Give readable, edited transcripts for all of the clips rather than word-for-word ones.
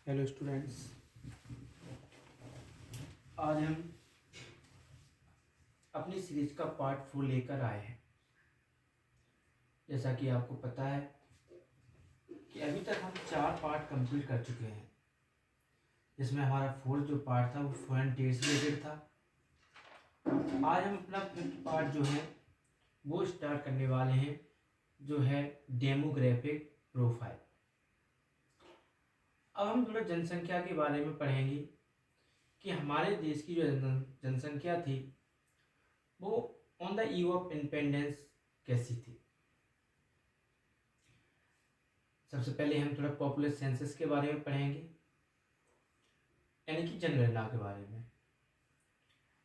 Hello students, आज हम अपनी सीरीज का पार्ट 4 लेकर आए हैं। जैसा कि आपको पता है कि अभी तक हम 4 पार्ट कंप्लीट कर चुके हैं, जिसमें हमारा फोर्थ जो पार्ट था वो फॉरेन ट्रेड से रिलेटेड था। आज हम अपना फिफ्थ पार्ट जो है वो स्टार्ट करने वाले हैं, जो है डेमोग्राफिक प्रोफाइल। अब हम थोड़ा जनसंख्या के बारे में पढ़ेंगे कि हमारे देश की जो जनसंख्या थी वो on the eve of independence कैसी थी। सबसे पहले हम थोड़ा पॉपुलेशन सेंसस के बारे में पढ़ेंगे, यानी कि जनगणना के बारे में।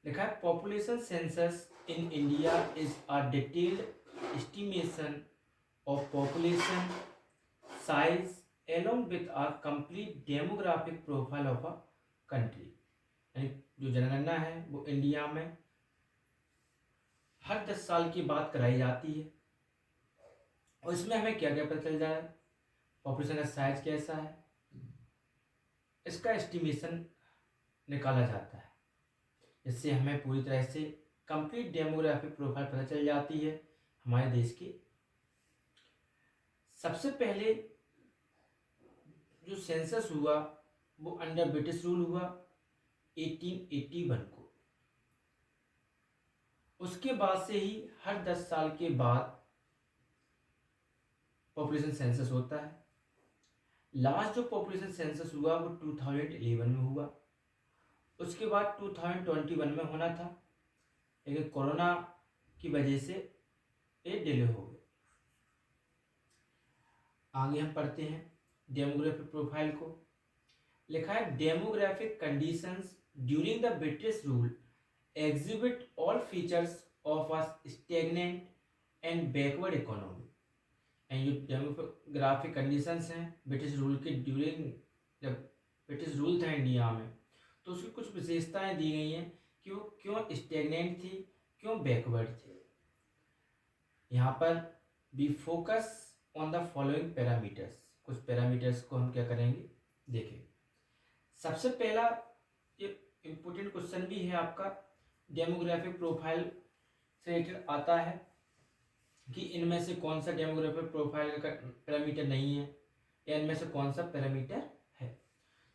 लिखा है population census in India is a detailed estimation of population size along with a complete demographic profile of a country। यानी जो जनगणना है वो इंडिया में हर 10 साल की बात कराई जाती है, और इसमें हमें क्या क्या पता चल जाए, पॉपुलेशन का साइज कैसा है, इसका एस्टिमेशन निकाला जाता है, जिससे हमें पूरी तरह से कंप्लीट डेमोग्राफिक प्रोफाइल पता चल जाती है हमारे देश की। सबसे पहले जो सेंसस हुआ वो अंडर ब्रिटिश रूल हुआ 1881 को। उसके बाद से ही हर 10 साल के बाद पॉपुलेशन सेंसस होता है। लास्ट जो पॉपुलेशन सेंसस हुआ वो 2011 में हुआ। उसके बाद 2021 में होना था, लेकिन कोरोना की वजह से ये डिले हो गया। आगे हम पढ़ते हैं डेमोग्राफिक प्रोफाइल को। लिखा है demographic conditions during the British rule exhibit all features of a stagnant and backward economy. And जो डेमोग्राफिक कंडीशंस हैं ब्रिटिश रूल के ड्यूरिंग, जब ब्रिटिश रूल था इंडिया में, तो उसकी कुछ विशेषताएं दी गई हैं कि वो क्यों स्टेगनेंट थी, क्यों बैकवर्ड थी। यहाँ पर we focus on the following parameters. कुछ पैरामीटर्स को हम क्या करेंगे, देखें। सबसे पहला ये इम्पोर्टेंट क्वेश्चन भी है आपका डेमोग्राफिक प्रोफाइल से रिलेटेड आता है कि इनमें से कौन सा डेमोग्राफिक प्रोफाइल का पैरामीटर नहीं है, या इनमें से कौन सा पैरामीटर है।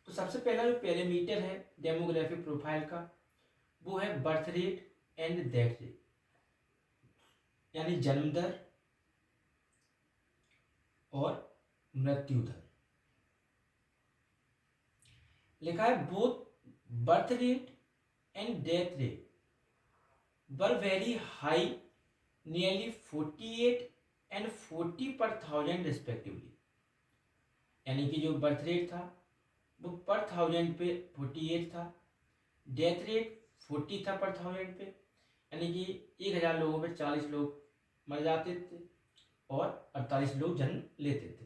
तो सबसे पहला जो पैरामीटर है डेमोग्राफिक प्रोफाइल का वो है birth rate and death rate, यानी जन्म दर और मृत्यु दर। लिखा है both birth rate and death rate were very high, nearly 48 and 40 per 1000 respectively. यानी कि जो बर्थ रेट था वो पर 1000 पे 48 था, डेथ रेट 40 था पर 1000 पे, यानी कि 1000 लोगों पे 40 लोग मर जाते थे और 48 लोग जन्म लेते थे।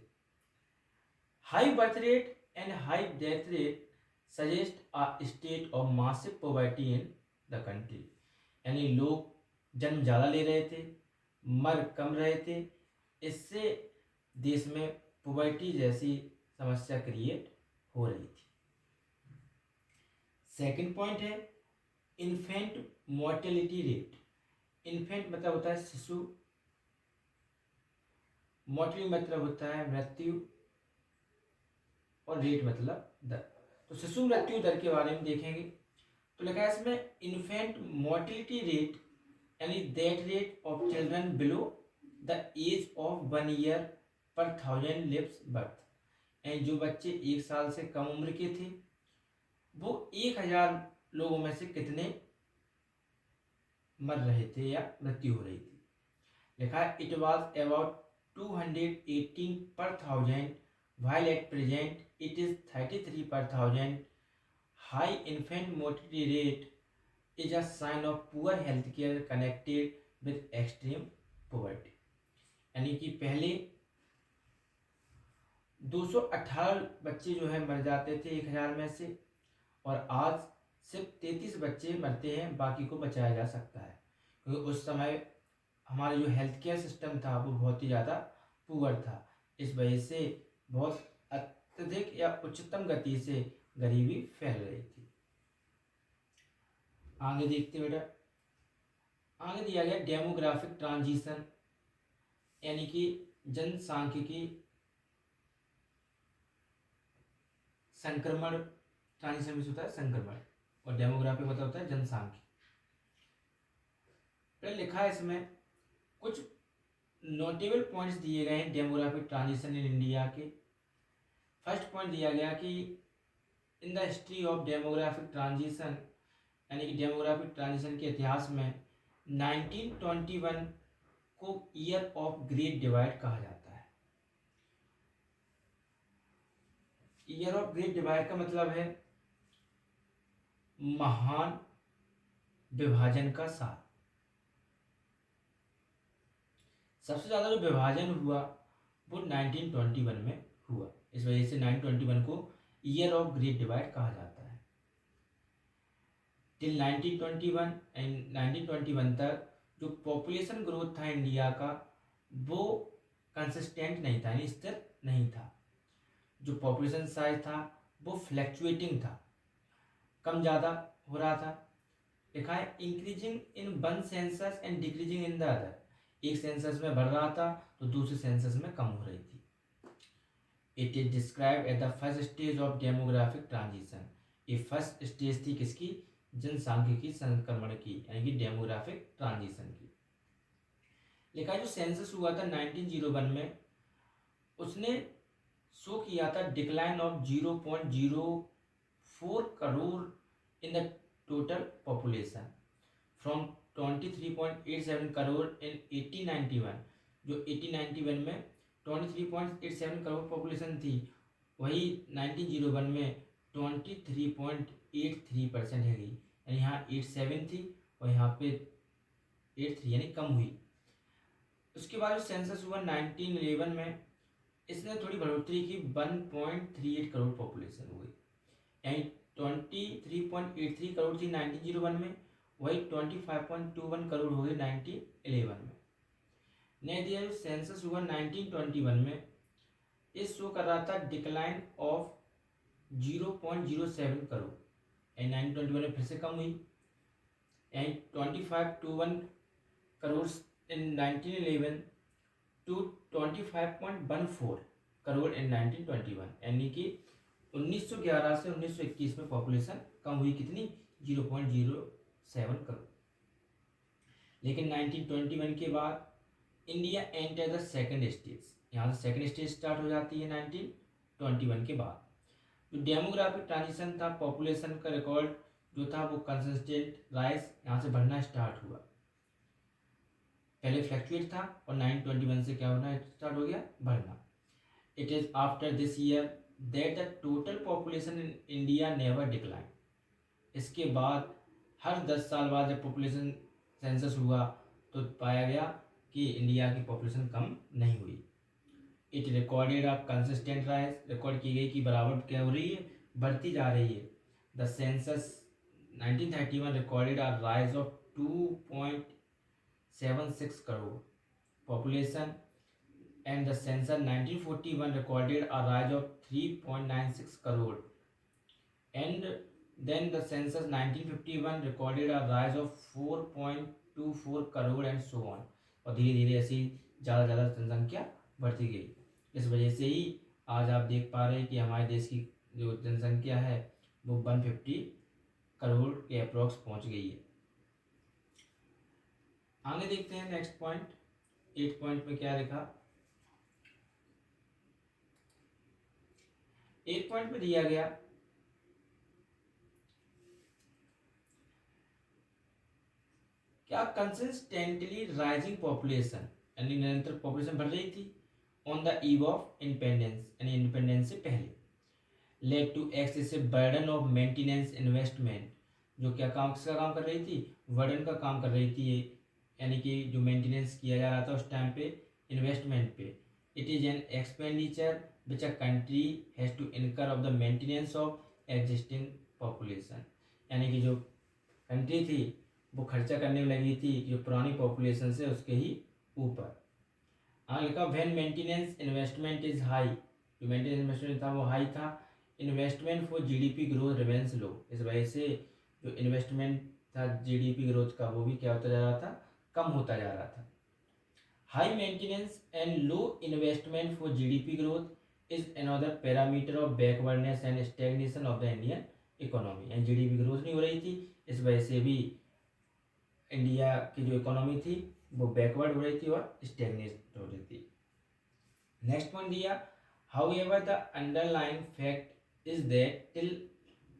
High birth rate and high death rate suggest a state of massive poverty in the country. यानी लोग जन्म ज़्यादा ले रहे थे, मर कम रहे थे, इससे देश में पॉवर्टी जैसी समस्या क्रिएट हो रही थी। सेकंड पॉइंट है इन्फेंट मोर्टेलिटी रेट। इन्फेंट मतलब होता है शिशु, मोर्टेलिटी मतलब होता है मृत्यु, और रेट मतलब दर। तो शिशु मृत्यु दर के बारे में देखेंगे तो लिखा है इसमें इन्फेंट मोर्टेलिटी रेट, यानी that rate of children below the age of 1 year per 1000 lives birth. यानी जो बच्चे 1 साल से कम उम्र के थे वो 1000 लोगों में से कितने मर रहे थे या मृत्यु हो रही थी। लिखा है it was about 218 per 1000 while at present it is 33 per 1000। High infant mortality rate is a sign of poor healthcare connected with extreme poverty। यानी कि पहले 218 बच्चे जो है मर जाते थे 1000 में से, और आज सिर्फ 33 बच्चे मरते हैं, बाकी को बचाया जा सकता है, क्योंकि उस समय हमारा जो हेल्थ केयर सिस्टम था वो बहुत ही ज़्यादा पुअर था। इस वजह से बहुत अत्यधिक या उच्चतम गति से गरीबी फैल रही थी। आगे देखते बेटा, आगे दिया गया डेमोग्राफिक ट्रांजिशन, यानी कि जनसांख्यिकी संक्रमण। ट्रांजिशन में होता है संक्रमण, और डेमोग्राफिक मतलब होता है जनसांख्यिकी। लिखा है इसमें कुछ नोटेबल पॉइंट्स दिए गए हैं डेमोग्राफिक ट्रांजिशन इन इंडिया के। फर्स्ट पॉइंट दिया गया कि in the history of demographic transition, यानी कि डेमोग्राफिक ट्रांजिशन के इतिहास में 1921 को ईयर ऑफ ग्रेट डिवाइड कहा जाता है। ईयर ऑफ ग्रेट डिवाइड का मतलब है महान विभाजन का साल। सबसे ज्यादा जो विभाजन हुआ वो 1921 में हुआ, इस वजह से 1921 को ईयर ऑफ ग्रेट डिवाइड कहा जाता है। टिल 1921 एंड 1921 तक जो पॉपुलेशन ग्रोथ था इंडिया का वो कंसिस्टेंट नहीं था, यानी स्थिर नहीं था। जो पॉपुलेशन साइज था वो फ्लैक्चुएटिंग था, कम ज़्यादा हो रहा था। लिखा है increasing in one census and decreasing in the other, एक सेंसस में बढ़ रहा था तो दूसरे सेंसस में कम हो रही थी। It is describe at the first stage of demographic transition, ये फर्स्ट स्टेज थी किसकी? जनसांख्यिकी संक्रमण की, यानी कि डेमोग्राफिक ट्रांजिशन की। लिखा जो सेंसस हुआ था 1901 में, उसने शो किया था decline of 0.04 crore in the total population from 23.87 crore in 1891। जो 1891 में 23.87 करोड़ पॉपुलेशन थी, वही 1901 में 23.83% है गई, यानी यहाँ 87 थी और यहाँ पे 83, यानी कम हुई। उसके बाद जो सेंसस हुआ 1911 में, इसने थोड़ी बढ़ोतरी की, 1.38 करोड़ पॉपुलेशन हो गई, यानी 23.83 करोड़ थी 1901 में, वही 25.21 करोड़ हो गई 1911 में। नया दिया जो सेंसस हुआ 1921 में, इस शो कर रहा था डिक्लाइन ऑफ 0.07 करोड़, यानी 1921 में फिर से कम हुई, यानी 25.21 करोड़ इन 1911 टू 25.14 करोड़ इन 1921, यानी कि 1911 से 1921 में पॉपुलेशन कम हुई, कितनी? 0.07 करोड़। लेकिन 1921 के बाद India enter the second stage, यहाँ से सेकंड स्टेज स्टार्ट हो जाती है 1921 के बाद। जो डेमोग्राफिक ट्रांजिशन था, पॉपुलेशन का रिकॉर्ड जो था वो कंसिस्टेंट राइज यहाँ से बढ़ना स्टार्ट हुआ। पहले फ्लैक्चुएट था और 1921 से क्या होना स्टार्ट हो गया? बढ़ना। It is after this year that the total population in India never decline. इसके बाद हर 10 साल बाद जब पॉपुलेशन सेंसस हुआ तो पाया गया कि इंडिया की पॉपुलेशन कम नहीं हुई। It recorded a consistent rise, record की गई कि बराबर क्या हो रही है? बढ़ती जा रही है। The census 1931 recorded a rise of 2.76 crore population, and the census 1941 recorded a rise of 3.96 crore, and then the census 1951 recorded a rise of 4.24 crore and so on। और धीरे धीरे ऐसी ज़्यादा ज़्यादा जनसंख्या बढ़ती गई। इस वजह से ही आज आप देख पा रहे हैं कि हमारे देश की जो जनसंख्या है वो 150 करोड़ के अप्रॉक्स पहुंच गई है। आगे देखते हैं नेक्स्ट पॉइंट। 8 पॉइंट में क्या लिखा? 8 पॉइंट में दिया गया क्या कंसिस्टेंटली राइजिंग पॉपुलेशन, यानी निरंतर पॉपुलेशन बढ़ रही थी on the eve of independence, यानी इंडिपेंडेंस से पहले, led to excessive burden of maintenance investment. जो क्या काम, किसका काम कर रही थी? बर्डन का काम कर रही थी, यानी कि जो मेंटेनेंस किया जा रहा था उस टाइम पे इन्वेस्टमेंट पे। It is an expenditure which a country has to incur of the maintenance of existing population, यानी कि जो कंट्री थी वो खर्चा करने में लगी थी जो पुरानी पॉपुलेशन से उसके ही ऊपर। आगे लिखा when maintenance investment is high, जो मेंटेनेंस इन्वेस्टमेंट था वो हाई था। Investment for GDP growth remains low, इस वजह से जो इन्वेस्टमेंट था जीडीपी ग्रोथ का वो भी क्या होता जा रहा था, कम होता जा रहा था। High maintenance and low investment for GDP growth is another parameter of backwardness and stagnation of the Indian economy. And GDP growth नहीं हो रही थी, इस वजह से भी इंडिया की जो इकोनॉमी थी वो बैकवर्ड हो रही थी और स्टैग्नेट हो रही थी। नेक्स्ट पॉइंट दिया, however the underlying fact is that till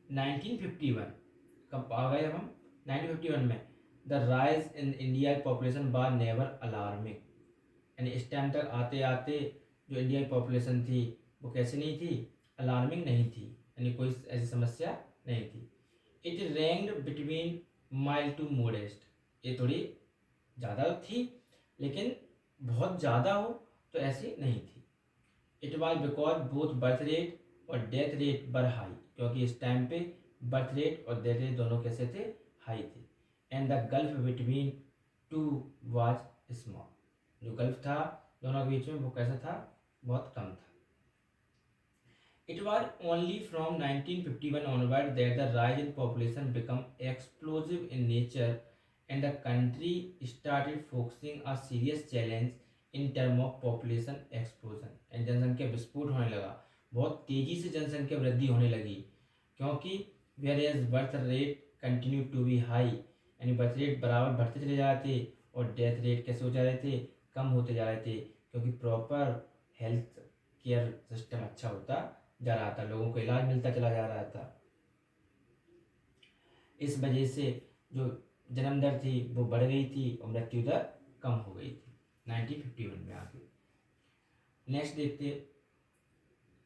1951, कब आ गए हम 1951 में, the rise in India population was never alarming। यानी इस टाइम तक आते आते जो इंडिया की पॉपुलेशन थी वो कैसे नहीं थी, अलार्मिंग नहीं थी, यानी कोई ऐसी समस्या नहीं थी। It ranked between mild to modest, ये थोड़ी ज़्यादा थी लेकिन बहुत ज़्यादा हो तो ऐसी नहीं थी। It was because both birth rate और डेथ रेट बर हाई, क्योंकि इस टाइम पे बर्थ रेट और डेथ रेट दोनों कैसे थे, हाई थे। And the gulf between two was small, जो गल्फ था दोनों के बीच में वो कैसा था, बहुत कम था। It was only from 1951 onward that the rise in population become explosive in nature and the country started focusing a serious challenge in term of population explosion, and जनसंख्या विस्फोट होने लगा, बहुत तेजी से जनसंख्या वृद्धि होने लगी, क्योंकि whereas birth rate continue to be high, यानी बर्थ रेट बराबर बढ़ते चले जा रहे थे और डेथ रेट कैसे हो जा रहे थे, कम होते जा रहे थे, क्योंकि प्रॉपर हेल्थ केयर सिस्टम अच्छा होता जा रहा था, लोगों को इलाज मिलता चला जा रहा था। इस वजह से जो जन्म दर थी वो बढ़ गई थी और मृत्यु दर कम हो गई थी 1951 में आके। नेक्स्ट देखते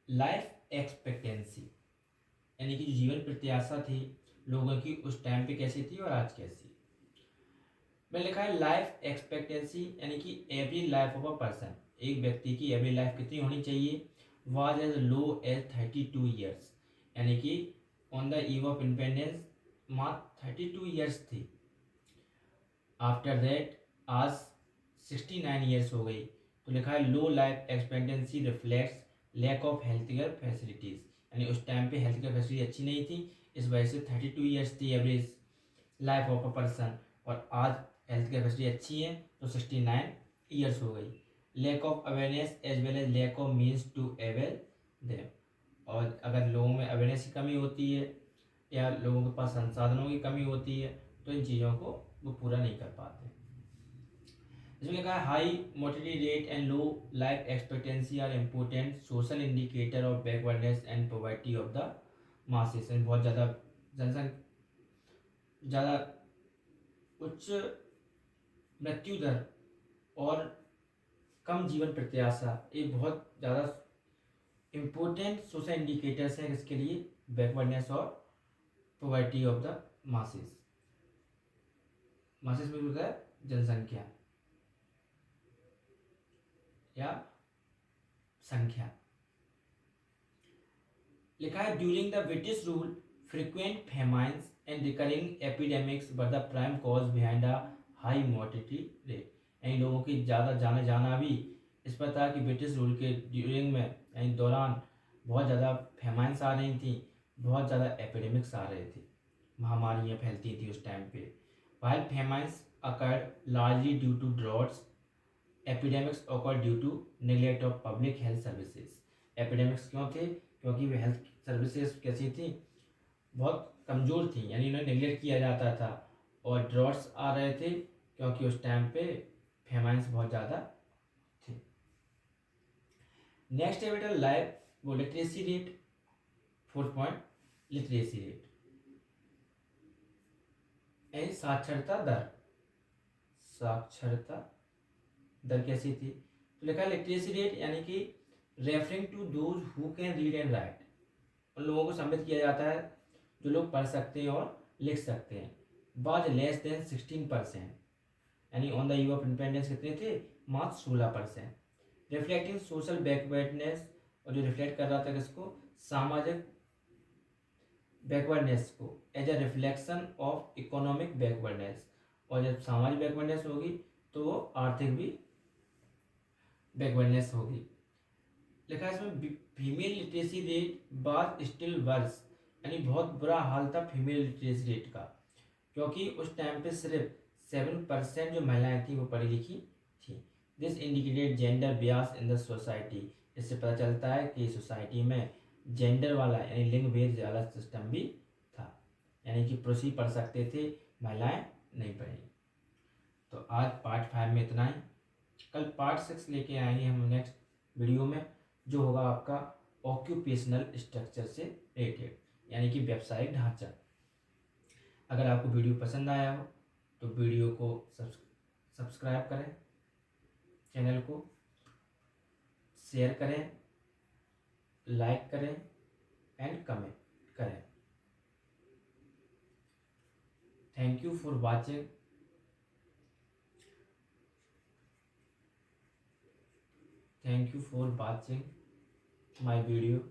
लाइफ एक्सपेक्टेंसी, यानी कि जो जीवन प्रत्याशा थी लोगों की उस टाइम पे कैसी थी और आज कैसी। मैं लिखा है लाइफ एक्सपेक्टेंसी, यानी कि average life of a person, एक व्यक्ति की एवरेज लाइफ कितनी होनी चाहिए, was as low as 32 years, यानी कि on the eve of independence मात्र 32 ईयर्स थी। आफ्टर दैट आज 69 ईयर्स हो गई, तो लिखा है low life expectancy reflects lack of health care facilities, यानी उस टाइम पे हेल्थ केयर फैसिलिटी अच्छी नहीं थी, इस वजह से 32 ईयर्स थी average life of a person, और आज हेल्थ केयर फैसिलिटी अच्छी है तो 69 ईयर्स हो गई। Lack of awareness as well as lack of means to avail them, और अगर लोगों में अवेयरनेस की कमी होती है या लोगों के पास संसाधनों की कमी होती है तो इन चीज़ों को वो पूरा नहीं कर पाते। इसमें लिखा है high mortality rate and low life expectancy are important social indicator of backwardness and poverty of the masses. बहुत ज़्यादा जनसंख्या, ज़्यादा उच्च मृत्यु दर और कम जीवन प्रत्याशा, ये बहुत ज़्यादा इम्पोर्टेंट सोशल इंडिकेटर्स हैं इसके लिए, बैकवर्डनेस और poverty of the masses. Masses में होता है जनसंख्या या संख्या। लिखा है during the British rule frequent famines and recurring epidemics were the prime cause behind a high mortality rate, यानी लोगों की ज़्यादा जाने जाना भी इस पर था कि ब्रिटिश रूल के ड्यूरिंग में यानी दौरान बहुत ज़्यादा फेमाइंस आ रही थी, बहुत ज़्यादा एपिडेमिक्स आ रहे थे, महामारियाँ फैलती थी उस टाइम पे। While famines occurred largely due to droughts, epidemics occur due to neglect of public health services। epidemics क्यों थे, क्योंकि वे हेल्थ सर्विसेज कैसी थी, बहुत कमज़ोर थी, यानी उन्हें नेग्लेक्ट किया जाता था, और ड्रॉट्स आ रहे थे क्योंकि उस टाइम पे फेमाइंस बहुत ज़्यादा थे। नेक्स्ट है बेटा लाइफ वो literacy rate, 4th point literacy rate यानी साक्षरता दर, साक्षरता दर कैसी थी, तो लिखा है लिटरेसी रेट यानी कि referring to those who can read and write, उन लोगों को सम्मिलित किया जाता है जो लोग पढ़ सकते हैं और लिख सकते हैं। वाज लेस देन 16%, यानी on the eve of independence कितने थे, मात्र 16%। रिफ्लेक्टिंग सोशल बैकवर्डनेस, और जो रिफ्लेक्ट कर रहा था किसको, सामाजिक बैकवर्डनेस को, as a reflection of economic backwardness, और जब सामाजिक बैकवर्डनेस होगी तो वो आर्थिक भी बैकवर्डनेस होगी। लिखा है इसमें female literacy rate was still worse, यानी बहुत बुरा हाल था फीमेल लिटरेसी रेट का, क्योंकि उस टाइम पे सिर्फ 7% जो महिलाएं थी वो पढ़ी लिखी थी। This indicated gender Beas in the society, इससे पता चलता है कि सोसाइटी में जेंडर वाला यानी लिंग भेद वाला सिस्टम भी था, यानी कि पुरुष ही पढ़ सकते थे, महिलाएं नहीं पढ़ी। तो आज पार्ट 5 में इतना ही। कल पार्ट 6 लेके आएंगे हम नेक्स्ट वीडियो में, जो होगा आपका ऑक्यूपेशनल स्ट्रक्चर से रिलेटेड, यानी कि व्यावसायिक ढांचा। अगर आपको वीडियो पसंद आया हो तो वीडियो को सब्सक्राइब करें, चैनल को शेयर करें, लाइक करें एंड कमेंट करें। Thank you for watching. Thank you for watching my video.